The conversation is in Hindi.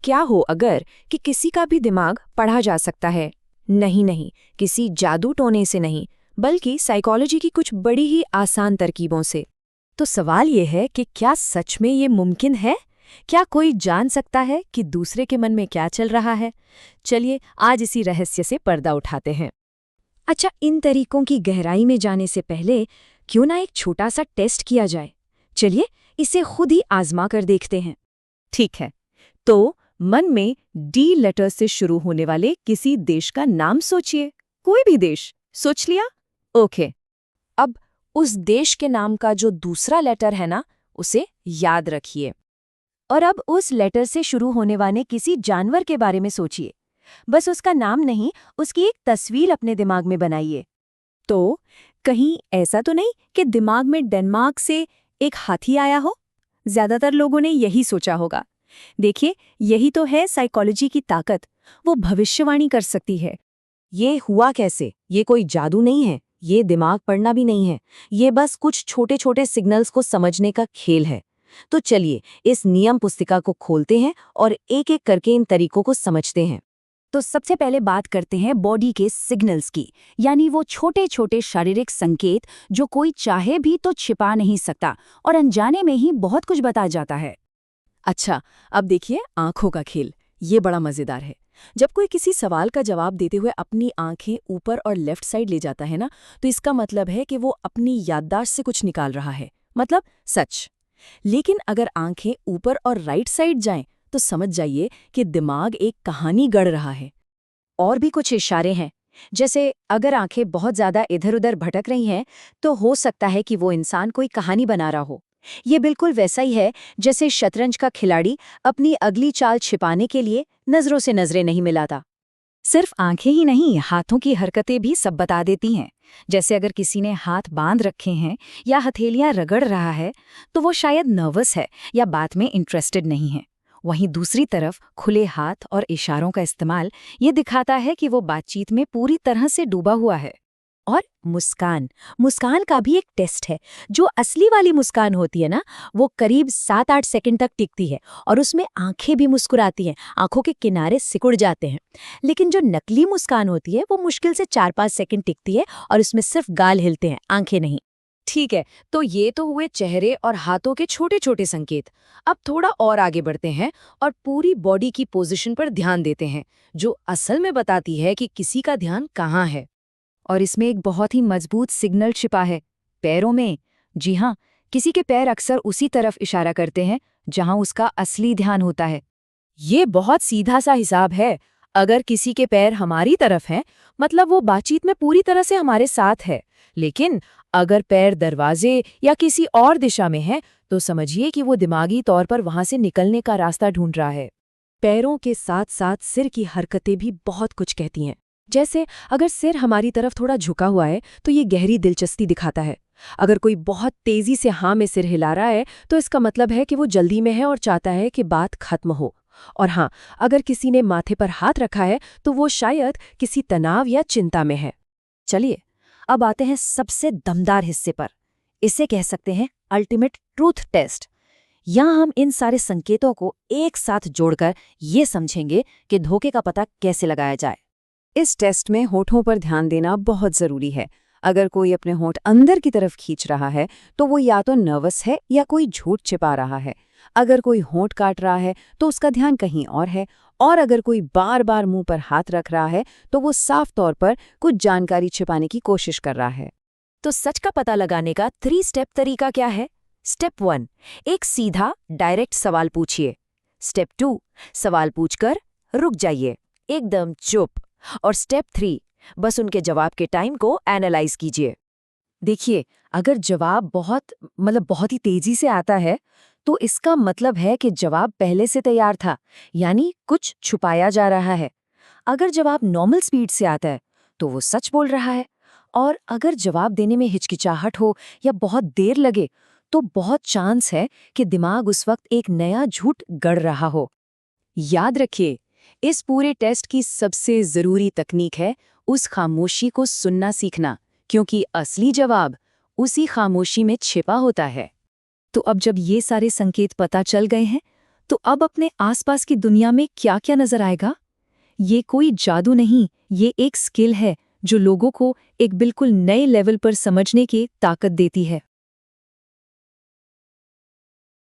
क्या हो अगर कि किसी का भी दिमाग पढ़ा जा सकता है? नहीं नहीं, किसी जादू टोने से नहीं, बल्कि साइकोलॉजी की कुछ बड़ी ही आसान तरकीबों से। तो सवाल ये है कि क्या सच में ये मुमकिन है? क्या कोई जान सकता है कि दूसरे के मन में क्या चल रहा है? चलिए आज इसी रहस्य से पर्दा उठाते हैं। अच्छा, इन तरीकों की गहराई में जाने से पहले क्यों ना एक छोटा सा टेस्ट किया जाए। चलिए इसे खुद ही आजमा कर देखते हैं। ठीक है, तो मन में डी लेटर से शुरू होने वाले किसी देश का नाम सोचिए। कोई भी देश। सोच लिया? ओके। अब उस देश के नाम का जो दूसरा लेटर है ना, उसे याद रखिए। और अब उस लेटर से शुरू होने वाले किसी जानवर के बारे में सोचिए। बस उसका नाम नहीं, उसकी एक तस्वीर अपने दिमाग में बनाइए। तो कहीं ऐसा तो नहीं कि दिमाग में डेनमार्क से एक हाथी आया हो? ज्यादातर लोगों ने यही सोचा होगा। देखिए, यही तो है साइकोलॉजी की ताकत। वो भविष्यवाणी कर सकती है। ये हुआ कैसे? ये कोई जादू नहीं है, ये दिमाग पढ़ना भी नहीं है। ये बस कुछ छोटे छोटे सिग्नल्स को समझने का खेल है। तो चलिए इस नियम पुस्तिका को खोलते हैं और एक एक करके इन तरीकों को समझते हैं। तो सबसे पहले बात करते हैं बॉडी के सिग्नल्स की, यानी वो छोटे छोटे शारीरिक संकेत जो कोई चाहे भी तो छिपा नहीं सकता और अनजाने में ही बहुत कुछ बता जाता है। अच्छा, अब देखिए आंखों का खेल। ये बड़ा मजेदार है। जब कोई किसी सवाल का जवाब देते हुए अपनी आंखें ऊपर और लेफ्ट साइड ले जाता है ना, तो इसका मतलब है कि वो अपनी याददाश्त से कुछ निकाल रहा है, मतलब सच। लेकिन अगर आंखें ऊपर और राइट साइड जाएं, तो समझ जाइए कि दिमाग एक कहानी गढ़ रहा है। और भी कुछ इशारे हैं, जैसे अगर आंखें बहुत ज्यादा इधर उधर भटक रही हैं, तो हो सकता है कि वो इंसान कोई कहानी बना रहा हो। ये बिल्कुल वैसा ही है जैसे शतरंज का खिलाड़ी अपनी अगली चाल छिपाने के लिए नजरों से नजरें नहीं मिलाता। सिर्फ आंखें ही नहीं, हाथों की हरकतें भी सब बता देती हैं। जैसे अगर किसी ने हाथ बांध रखे हैं या हथेलियां रगड़ रहा है, तो वो शायद नर्वस है या बात में इंटरेस्टेड नहीं है। वहीं दूसरी तरफ खुले हाथ और इशारों का इस्तेमाल ये दिखाता है कि वो बातचीत में पूरी तरह से डूबा हुआ है। और मुस्कान, मुस्कान का भी एक टेस्ट है। जो असली वाली मुस्कान होती है ना, वो करीब 7-8 सेकंड तक टिकती है और उसमें आंखें भी मुस्कुराती हैं, आंखों के किनारे सिकुड़ जाते हैं। लेकिन जो नकली मुस्कान होती है वो मुश्किल से 4-5 सेकंड टिकती है और उसमें सिर्फ गाल हिलते हैं, आंखें नहीं। ठीक है, तो ये तो हुए चेहरे और हाथों के छोटे छोटे संकेत। अब थोड़ा और आगे बढ़ते हैं और पूरी बॉडी की पोजीशन पर ध्यान देते हैं, जो असल में बताती है कि किसी का ध्यान कहाँ है। और इसमें एक बहुत ही मजबूत सिग्नल छिपा है, पैरों में। जी हाँ, किसी के पैर अक्सर उसी तरफ इशारा करते हैं जहां उसका असली ध्यान होता है। ये बहुत सीधा सा हिसाब है। अगर किसी के पैर हमारी तरफ हैं, मतलब वो बातचीत में पूरी तरह से हमारे साथ है। लेकिन अगर पैर दरवाजे या किसी और दिशा में है, तो समझिए कि वो दिमागी तौर पर वहां से निकलने का रास्ता ढूंढ रहा है। पैरों के साथ साथ सिर की हरकतें भी बहुत कुछ कहती हैं। जैसे अगर सिर हमारी तरफ थोड़ा झुका हुआ है, तो ये गहरी दिलचस्पी दिखाता है। अगर कोई बहुत तेजी से हाँ में सिर हिला रहा है, तो इसका मतलब है कि वो जल्दी में है और चाहता है कि बात खत्म हो। और हाँ, अगर किसी ने माथे पर हाथ रखा है, तो वो शायद किसी तनाव या चिंता में है। चलिए अब आते हैं सबसे दमदार हिस्से पर। इसे कह सकते हैं अल्टीमेट ट्रूथ टेस्ट। यहाँ हम इन सारे संकेतों को एक साथ जोड़कर ये समझेंगे कि धोखे का पता कैसे लगाया जाए। इस टेस्ट में होठों पर ध्यान देना बहुत जरूरी है। अगर कोई अपने होंठ अंदर की तरफ खींच रहा है, तो वो या तो नर्वस है या कोई झूठ छिपा रहा है। अगर कोई होंठ काट रहा है, तो उसका ध्यान कहीं और है। और अगर कोई बार बार मुंह पर हाथ रख रहा है, तो वो साफ तौर पर कुछ जानकारी छिपाने की कोशिश कर रहा है। तो सच का पता लगाने का 3 स्टेप तरीका क्या है? स्टेप 1, एक सीधा डायरेक्ट सवाल पूछिए। स्टेप 2, सवाल पूछकर रुक जाइए, एकदम चुप। और स्टेप 3, बस उनके जवाब के टाइम को एनालाइज कीजिए। देखिए, अगर जवाब बहुत ही तेजी से आता है, तो इसका मतलब है कि जवाब पहले से तैयार था, यानी कुछ छुपाया जा रहा है। अगर जवाब नॉर्मल स्पीड से आता है, तो वो सच बोल रहा है। और अगर जवाब देने में हिचकिचाहट हो या बहुत देर लगे, तो बहुत चांस है कि दिमाग उस वक्त एक नया झूठ गढ़ रहा हो। याद रखिए, इस पूरे टेस्ट की सबसे जरूरी तकनीक है उस खामोशी को सुनना सीखना, क्योंकि असली जवाब उसी खामोशी में छिपा होता है। तो अब जब ये सारे संकेत पता चल गए हैं, तो अब अपने आसपास की दुनिया में क्या क्या नजर आएगा? ये कोई जादू नहीं, ये एक स्किल है जो लोगों को एक बिल्कुल नए लेवल पर समझने की ताकत देती है।